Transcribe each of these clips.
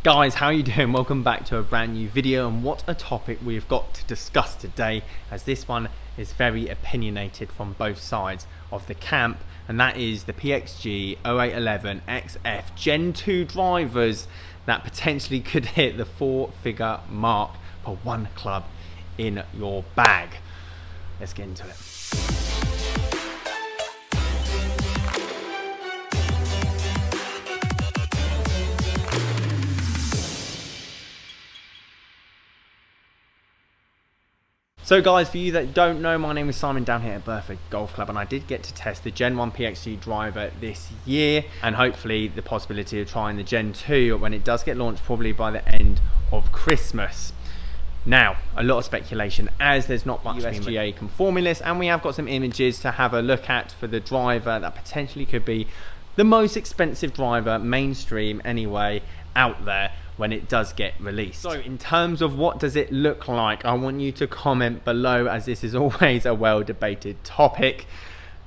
Guys, how are you doing? Welcome back to a brand new video, and what a topic we've got to discuss today, as this one is very opinionated from both sides of the camp, and that is the PXG 0811 XF Gen 2 drivers that potentially could hit the 4-figure mark for one club in your bag. Let's get into it. So guys, for you that don't know, my name is Simon down here at Burford Golf Club, and I did get to test the Gen 1 PXG driver this year, and hopefully the possibility of trying the Gen 2 when it does get launched, probably by the end of Christmas. Now, a lot of speculation, as there's not much USGA conforming list, and we have got some images to have a look at for the driver that potentially could be the most expensive driver, mainstream anyway, out there when it does get released. So in terms of what does it look like, I want you to comment below, as this is always a well debated topic.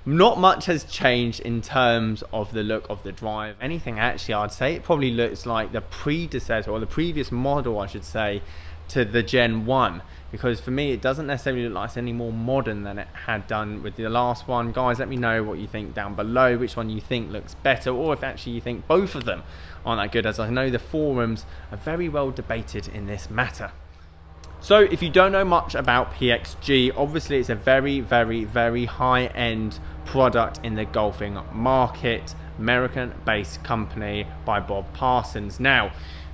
Not much has changed in terms of the look of the drive. Anything actually, I'd say it probably looks like the predecessor, or the previous model I should say, to the Gen 1, because for me it doesn't necessarily look like it's any more modern than it had done with the last one. Guys, let me know what you think down below, which one you think looks better, or if actually you think both of them aren't that good, as I know the forums are very well debated in this matter. So if you don't know much about PXG, obviously it's a very high-end product in the golfing market, American-based company by Bob Parsons. Now,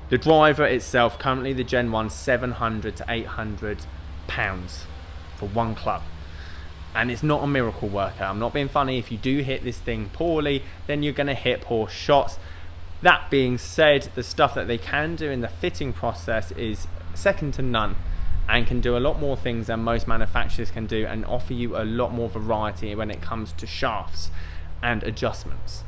the driver itself, currently the Gen 1, £700 to £800 for one club. And it's not a miracle worker. I'm not being funny. If you do hit this thing poorly, then you're going to hit poor shots. That being said, the stuff that they can do in the fitting process is second to none, and can do a lot more things than most manufacturers can do, and offer you a lot more variety when it comes to shafts and adjustments.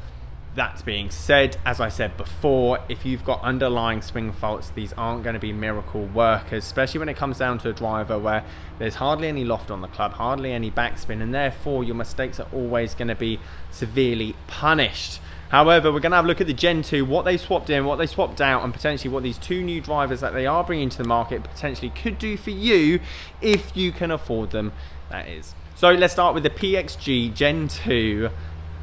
That being said, as I said before, if you've got underlying swing faults, these aren't going to be miracle workers, especially when it comes down to a driver where there's hardly any loft on the club, hardly any backspin, and therefore your mistakes are always going to be severely punished. However, we're going to have a look at the Gen 2, what they swapped in, what they swapped out, and potentially what these two new drivers that they are bringing to the market potentially could do for you, if you can afford them, that is. So let's start with the PXG Gen 2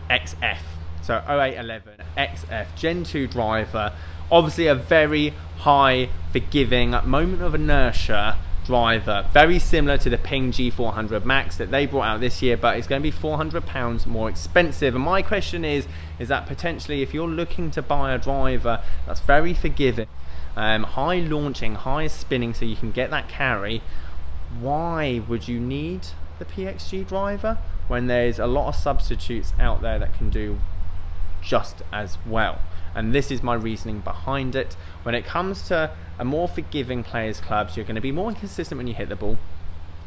XF. So 0811 XF Gen 2 driver, obviously a very high forgiving moment of inertia driver, very similar to the PXG G400 Max that they brought out this year, but it's going to be £400 more expensive. And my question is that potentially if you're looking to buy a driver that's very forgiving, high launching, high spinning, so you can get that carry, why would you need the PXG driver when there's a lot of substitutes out there that can do just as well? And this is my reasoning behind it. When it comes to a more forgiving players clubs, you're going to be more inconsistent when you hit the ball.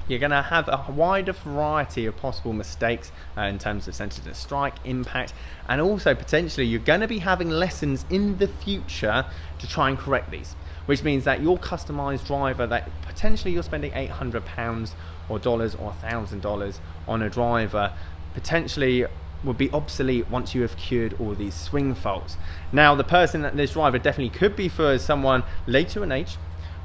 You're going to have a wider variety of possible mistakes in terms of centre to strike, impact, and also potentially you're going to be having lessons in the future to try and correct these, which means that your customized driver that potentially you're spending £800 or dollars or $1,000 on a driver potentially would be obsolete once you have cured all these swing faults. Now, the person that this driver definitely could be for is someone later in age,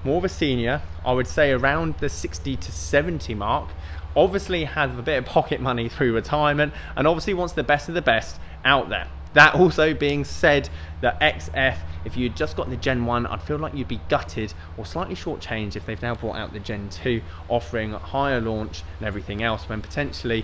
more of a senior, I would say around the 60 to 70 mark, obviously has a bit of pocket money through retirement, and obviously wants the best of the best out there. That also being said, the XF, if you'd just got the Gen 1, I'd feel like you'd be gutted or slightly shortchanged if they've now brought out the Gen 2, offering higher launch and everything else, when potentially,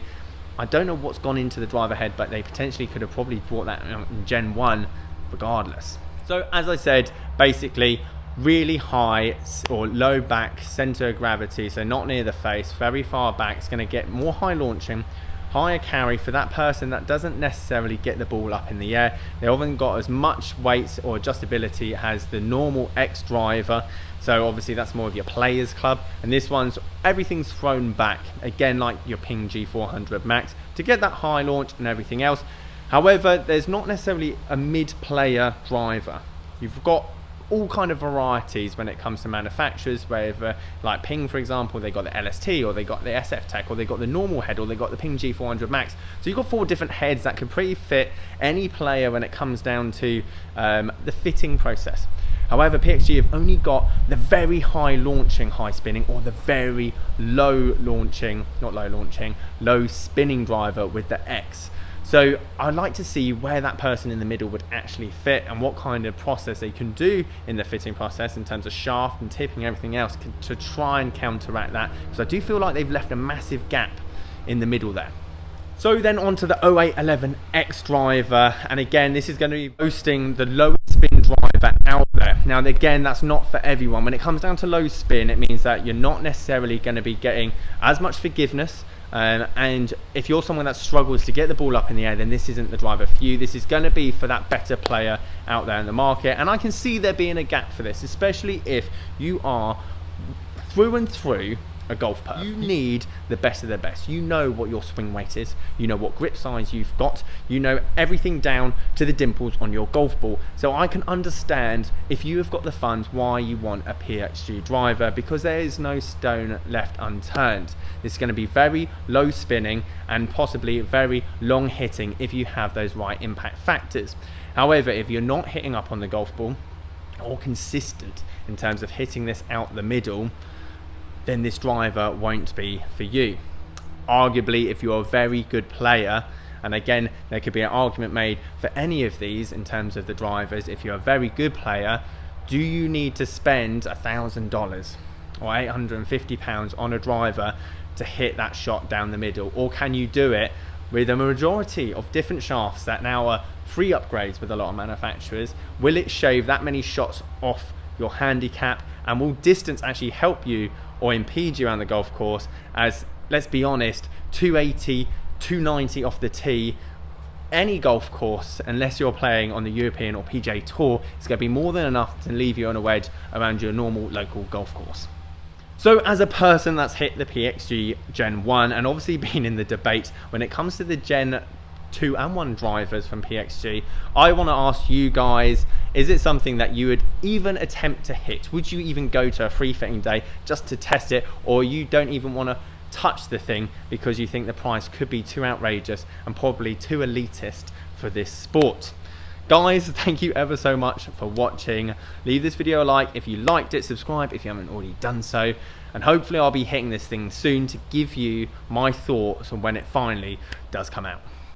I don't know what's gone into the driver head, but they potentially could have probably brought that in Gen 1 regardless. So as I said, basically really high or low back center of gravity, so not near the face, very far back. It's going to get more high launching, higher carry for that person that doesn't necessarily get the ball up in the air. They haven't got as much weight or adjustability as the normal X driver, so obviously that's more of your players club, and this one's everything's thrown back again like your PXG G400 Max to get that high launch and everything else. However, there's not necessarily a mid-player driver. You've got all kind of varieties when it comes to manufacturers, whether like Ping, for example, they got the LST, or they got the SF Tech, or they got the normal head, or they got the PXG G400 Max. So you've got 4 different heads that could pretty fit any player when it comes down to the fitting process. However, PXG have only got the very high launching high spinning, or the very low launching, not low launching, low spinning driver with the X. So I'd like to see where that person in the middle would actually fit, and what kind of process they can do in the fitting process in terms of shaft and tipping and everything else to try and counteract that, because I do feel like they've left a massive gap in the middle there. So then onto the 0811X driver, and again this is going to be boasting the lowest spin driver out there. Now again, that's not for everyone. When it comes down to low spin, it means that you're not necessarily going to be getting as much forgiveness, and if you're someone that struggles to get the ball up in the air, then this isn't the driver for you. This is going to be for that better player out there in the market, and I can see there being a gap for this, especially if you are through and through a golf perf. You need the best of the best. You know what your swing weight is, you know what grip size you've got, you know everything down to the dimples on your golf ball. So I can understand, if you have got the funds, why you want a PXG driver, because there is no stone left unturned. This is going to be very low spinning and possibly very long hitting if you have those right impact factors. However, if you're not hitting up on the golf ball, or consistent in terms of hitting this out the middle, then this driver won't be for you. Arguably, if you're a very good player, and again there could be an argument made for any of these in terms of the drivers, if you're a very good player, do you need to spend $1,000 or £850 on a driver to hit that shot down the middle? Or can you do it with a majority of different shafts that now are free upgrades with a lot of manufacturers? Will it shave that many shots off your handicap, and will distance actually help you or impede you around the golf course? As, let's be honest, 280, 290 off the tee, any golf course, unless you're playing on the European or PGA Tour, it's going to be more than enough to leave you on a wedge around your normal local golf course. So as a person that's hit the PXG Gen 1 and obviously been in the debate when it comes to the Gen 2 and 1 drivers from PXG, I want to ask you guys, is it something that you would even attempt to hit? Would you even go to a free fitting day just to test it, or you don't even want to touch the thing because you think the price could be too outrageous and probably too elitist for this sport? Guys, thank you ever so much for watching. Leave this video a like if you liked it, subscribe if you haven't already done so, and hopefully I'll be hitting this thing soon to give you my thoughts on when it finally does come out.